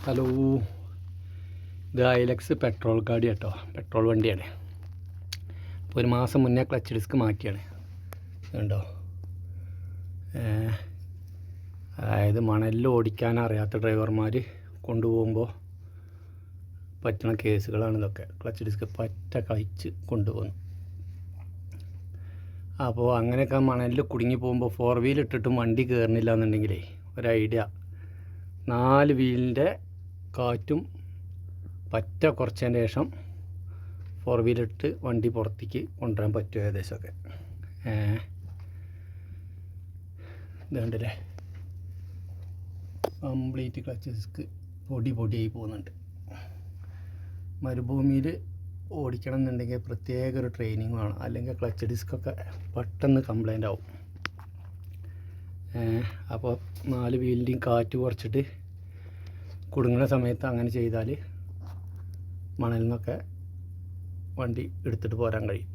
Hello, ഇത് Hilux petrol ഗാഡി കേട്ടോ, petrol വണ്ടിയാണ്. ഇപ്പോൾ ഒരു മാസം മുന്നേ ക്ലച്ച് ഡിസ്ക് മാറ്റിയാണ്. കണ്ടോ, അതായത് മണലിൽ ഓടിക്കാൻ അറിയാത്ത ഡ്രൈവർമാർ കൊണ്ടുപോകുമ്പോൾ പറ്റുന്ന കേസുകളാണ് ഇതൊക്കെ. ക്ലച്ച് ഡിസ്ക് പറ്റ കഴിച്ച് കൊണ്ടുപോകുന്നു. അപ്പോൾ അങ്ങനെയൊക്കെ മണലിൽ കുടുങ്ങി പോകുമ്പോൾ 4 വീൽ ഇട്ടിട്ടും വണ്ടി കയറുന്നില്ല എന്നുണ്ടെങ്കിലേ ഒരു ഐഡിയ, 4 വീലിൻ്റെ കാറ്റും പറ്റ കുറച്ചതിന് ശേഷം 4 വീലിട്ട് വണ്ടി പുറത്തേക്ക് കൊണ്ടുവരാൻ പറ്റും ഏകദേശമൊക്കെ. ഇതുണ്ടല്ലേ, കംപ്ലീറ്റ് ക്ലച്ച് ഡിസ്ക് പൊടിയായി പോകുന്നുണ്ട്. മരുഭൂമിയിൽ ഓടിക്കണം എന്നുണ്ടെങ്കിൽ പ്രത്യേക ഒരു ട്രെയിനിങ് വേണം, അല്ലെങ്കിൽ ക്ലച്ച് ഡിസ്കൊക്കെ പെട്ടെന്ന് കംപ്ലൈൻ്റ് ആവും. അപ്പോൾ 4 വീലിൻ്റെയും കാറ്റ് കുറച്ചിട്ട് കുടുങ്ങുന്ന സമയത്ത് അങ്ങനെ ചെയ്താൽ മണലിൽ നിന്നൊക്കെ വണ്ടി എടുത്തിട്ട് പോരാൻ കഴിയും.